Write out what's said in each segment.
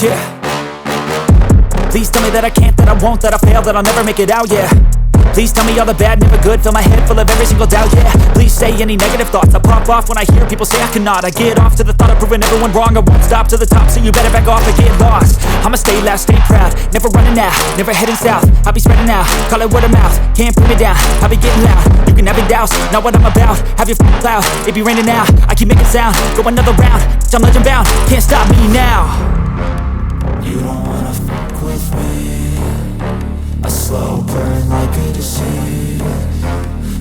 Yeah. Please tell me that I can't, that I won't, that I fail, that I'll never make it out, yeah. Please tell me all the bad, never good, fill my head full of every single doubt, yeah. Please say any negative thoughts, I pop off when I hear people say I cannot. I get off to the thought of proving everyone wrong, I won't stop to the top, so you better back off and get lost. I'ma stay loud, stay proud, never running out, never heading south. I'll be spreading out, call it word of mouth, can't put me down, I'll be getting loud. You can have your doubts, not what I'm about, have your f***ing cloud, it be raining now. I keep making sound, go another round, I'm legend bound, can't stop me now. You don't wanna fuck with me, a slow burn like a disease.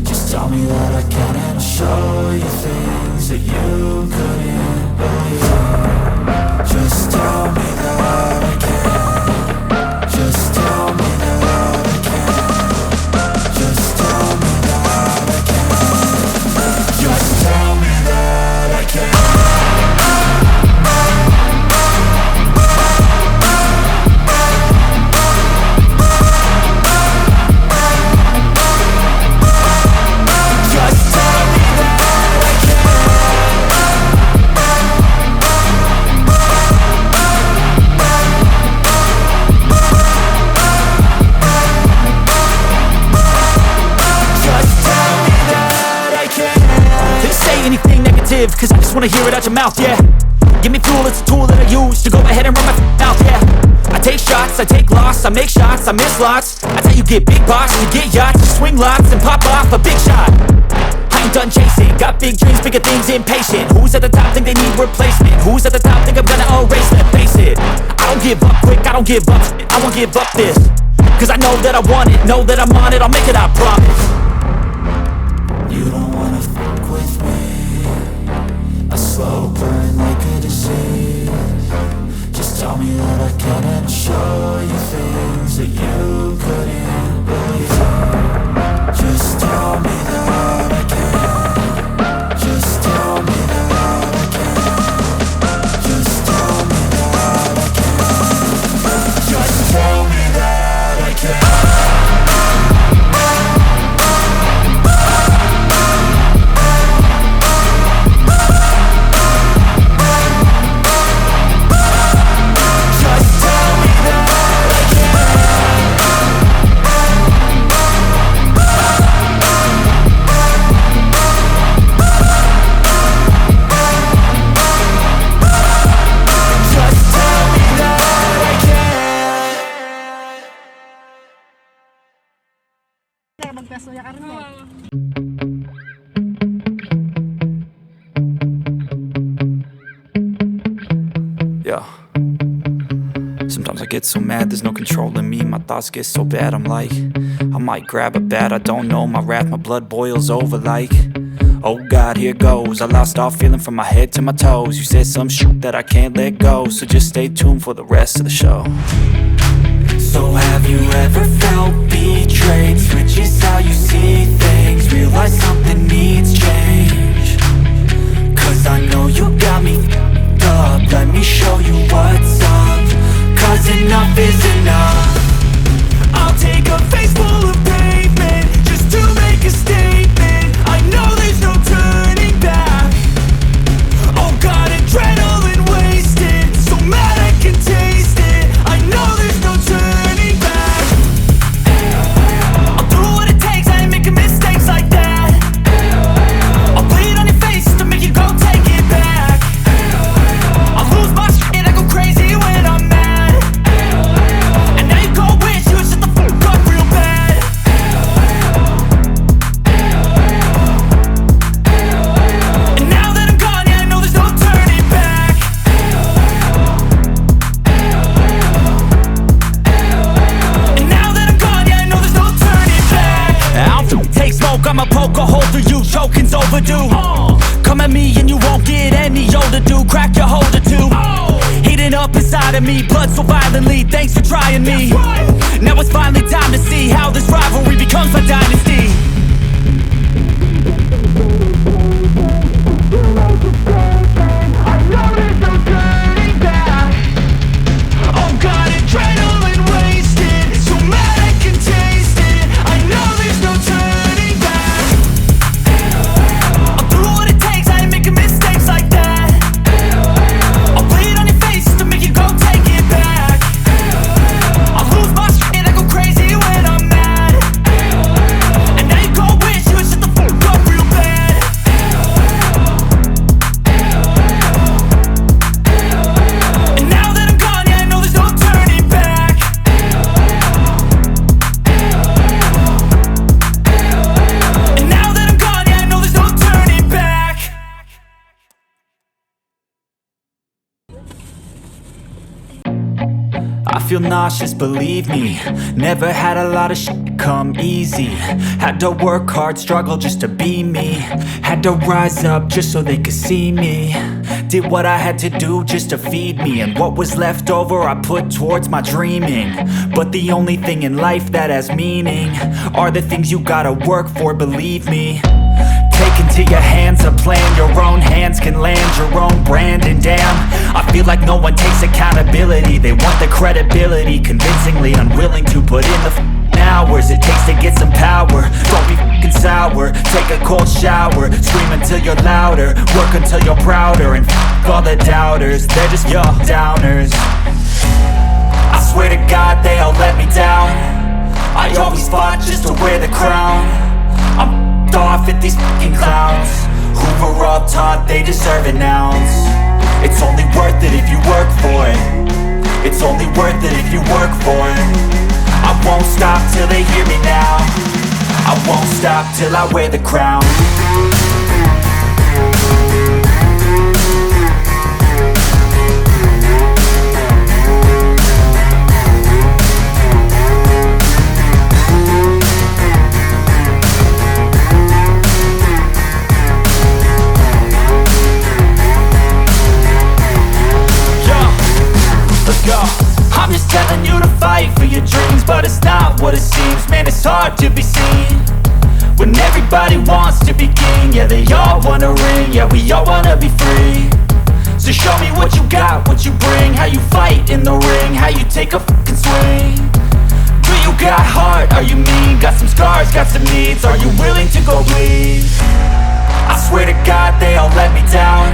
Just tell me that I can and I'll show you things that you couldn't believe. Just tell me that I can. Just tell me that I can. Just tell me that I can. Just tell me that I can. Cause I just wanna hear it out your mouth, yeah. Give me fuel, it's a tool that I use to go ahead and run my mouth, yeah. I take shots, I take loss, I make shots, I miss lots. That's how you get big box, you get yachts, you swing lots and pop off a big shot. I ain't done chasing, got big dreams, bigger things, impatient. Who's at the top think they need replacement? Who's at the top think I'm gonna erase them? Face it, I don't give up quick, I don't give up shit, I won't give up this. Cause I know that I want it, know that I'm on it, I'll make it, I promise. You don't wanna fuck with me, a slow burn like a disease. Just tell me that I can and I'll show you things that you couldn't believe. Just tell me that I can. Just tell me that I can. Just tell me that I can. Just tell me that I can. Yeah. Sometimes I get so mad, there's no controlling me. My thoughts get so bad, I'm like, I might grab a bat, I don't know. My wrath, my blood boils over like, oh God, here goes. I lost all feeling from my head to my toes. You said some shit that I can't let go, so just stay tuned for the rest of the show. So have you ever felt betrayed? Switches how you see things, realize something needs change. Cause I know you got me f***ed up, let me show you what's up. Cause enough is enough. I'll take a face full of pavement just to make a statement. I know there's no turning back. Oh God, adrenaline wasted, so mad I can taste it. I know there's no turning back. I'll do what it takes, I ain't making mistakes like that. I'll bleed on your face to make you go take it back. I'll lose my shit, I go crazy when I'm mad. And now you go wish you would shut the fuck up real bad. And now that I'm gone, yeah, I know there's no turning back. And now that I'm gone, yeah, I know there's no turning back. I don't take smoke, I'ma poke a hole through you, choking's overdue. Come at me and you won't get any older, dude, crack your holder too. Heating up inside of me, blood so violently, thanks for trying me. Now it's finally time to see how this rivalry becomes a dynasty. I know there's no turning back. Oh God, adrenaline wasted, so mad I can taste it. I know there's no turning back. I'll do what it takes, I ain't making mistakes like that. I'll bleed on your face to make you go take it back. feel nauseous, believe me. Never had a lot of come easy. Had to work hard, struggle just to be me. Had to rise up just so they could see me. Did what I had to do just to feed me, and what was left over I put towards my dreaming. But the only thing in life that has meaning are the things you gotta work for, believe me. Take into your hands a plan, your own hands can land your own brand. And damn, I feel like no one takes accountability. They want the credibility, convincingly unwilling to put in the hours it takes to get some power. Don't be f***ing sour, take a cold shower. Scream until you're louder, work until you're prouder. And f*** all the doubters, they're just your downers. I swear to God they all let me down. I always fought just to wear the crown. I'm off at these f***ing clowns who were all taught they deserve an ounce. It's only worth it if you work for it. It's only worth it if you work for it. I won't stop till they hear me now. I won't stop till I wear the crown. I'm just telling you to fight for your dreams, but it's not what it seems. Man, it's hard to be seen when everybody wants to be king. Yeah, they all wanna ring, yeah, we all wanna be free. So show me what you got, what you bring, how you fight in the ring, how you take a fucking swing. Do you got heart, are you mean? Got some scars, got some needs, are you willing to go bleed? I swear to God they all let me down.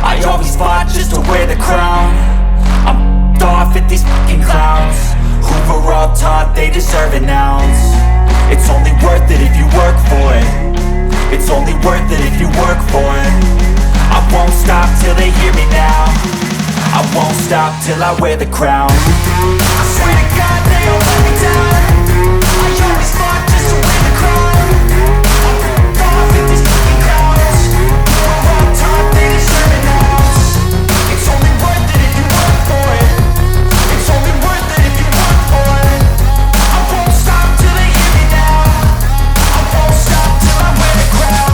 I always fought just to wear the crown. I'm off at these f***ing clowns who were all taught they deserve an ounce. It's only worth it if you work for it. It's only worth it if you work for it. I won't stop till they hear me now. I won't stop till I wear the crown. I swear to God they all let me down. I always fought just to wear the crown. I'm off at these f***ing clowns who were all taught they deserve an ounce. It's only worth it if you work for it. It's only worth it if you work for it. I won't stop till they hear me now. I won't stop till I wear the crown.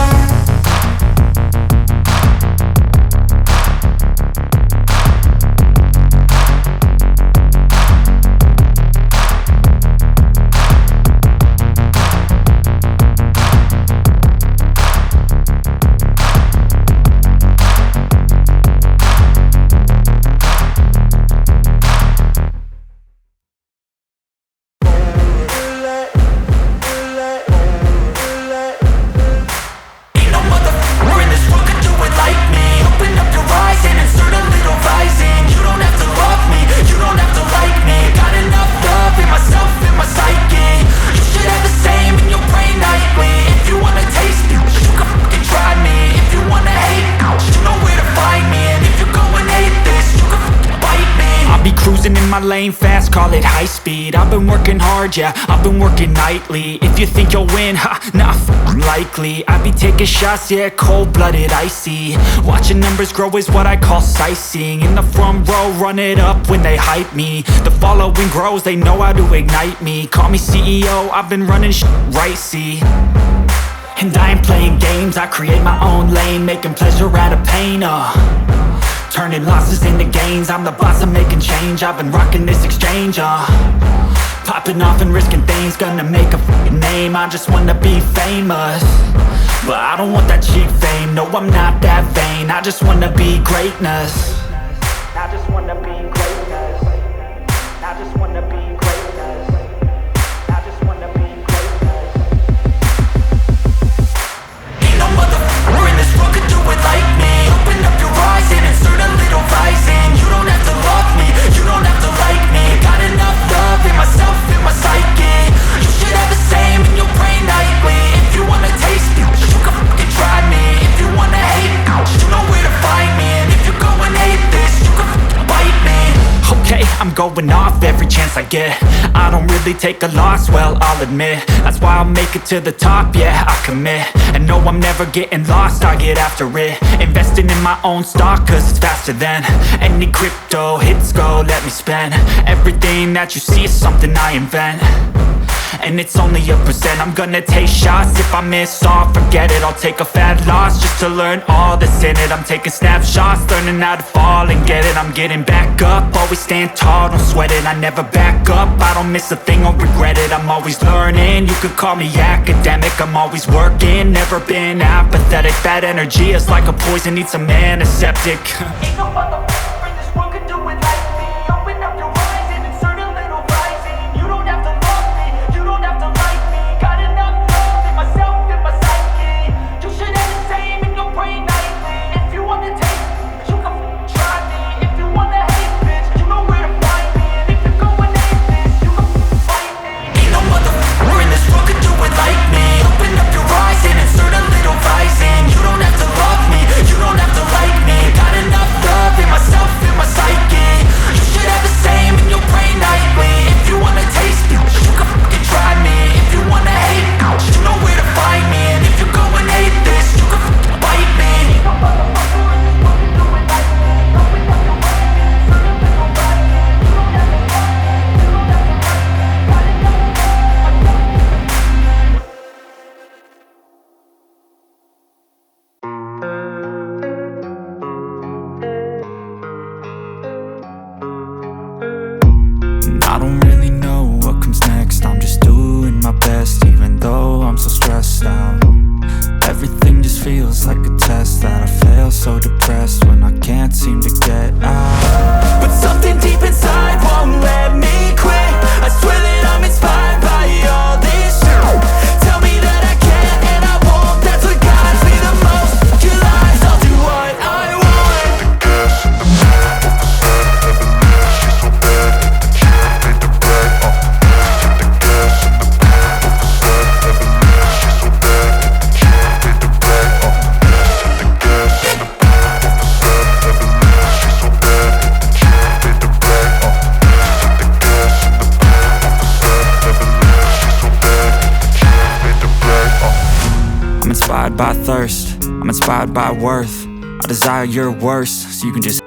Lane fast, call it high speed. I've been working hard, yeah, I've been working nightly. If you think you'll win, ha, nah, likely. I be taking shots, yeah, cold-blooded, icy. Watching numbers grow is what I call sightseeing. In the front row, run it up when they hype me. The following grows, they know how to ignite me. Call me CEO, I've been running shit right, see. And I ain't playing games, I create my own lane, making pleasure out of pain, turning losses into gains. I'm the boss, I'm making change. I've been rocking this exchange, popping off and risking things. Gonna make a f***ing name. I just wanna be famous, but I don't want that cheap fame. No, I'm not that vain. I just wanna be greatness. I just wanna be greatness. I just wanna be greatness. I just wanna be greatness. Ain't no motherfucker in this world could do it like me. Open up your eyes and insert a little rising. You don't have to love me, you don't have to like me. Got enough love in myself, in my psyche. You should have the same in your brain nightly. If you wanna taste me, you can fucking try me. If you wanna hate, you know where to find me. And if you're going hate going off every chance I get. I don't really take a loss, well, I'll admit. That's why I'll make it to the top, yeah, I commit. And no, I'm never getting lost, I get after it. Investing in my own stock, cause it's faster than any crypto hits go, let me spend. Everything that you see is something I invent, and it's only a percent. I'm gonna take shots, if I miss all, forget it. I'll take a fat loss just to learn all that's in it. I'm taking snapshots, learning how to fall and get it. I'm getting back up, always stand tall, don't sweat it. I never back up, I don't miss a thing or regret it. I'm always learning, you could call me academic. I'm always working, never been apathetic. Bad energy is like a poison, needs some antiseptic. Ain't no motherfucker in this world can do it like me. Open up your eyes and insert a little rising. You don't have to love me, you don't have to like me. Got enough love in myself and my psyche. You should have the same in your brain nightly. If you wanna taste me, you can try me. If you wanna hate, bitch, you know where to find me. And if you're going hate this, you can fight me. Ain't no motherfucker in this world can do it like me. Open up your eyes and insert a little rising. You don't have to love me, you don't have to like me. Got enough love in myself and my psyche. You should have the same in your brain nightly. If you wanna taste me, you can fucking try me. If you wanna hate, you know where to find me. And if you're going hate this, you can fucking bite me. Ain't no motherfucker in this world can do it like me. Open up your eyes and insert a little rising. You don't have to love me, you don't have to like me. Got enough love in myself. I don't really know what comes next. I'm just doing my best, even though I'm so stressed out. Everything just feels like a test that I fail, so depressed when I can't seem to get out. But something deep inside won't let me quit. I swear that I'm inspired by all this shit. Tell me that I can and I won't. That's what guides me the most. Your lies, I'll do what I want. I'm inspired by thirst, I'm inspired by worth. I desire your worst, so you can just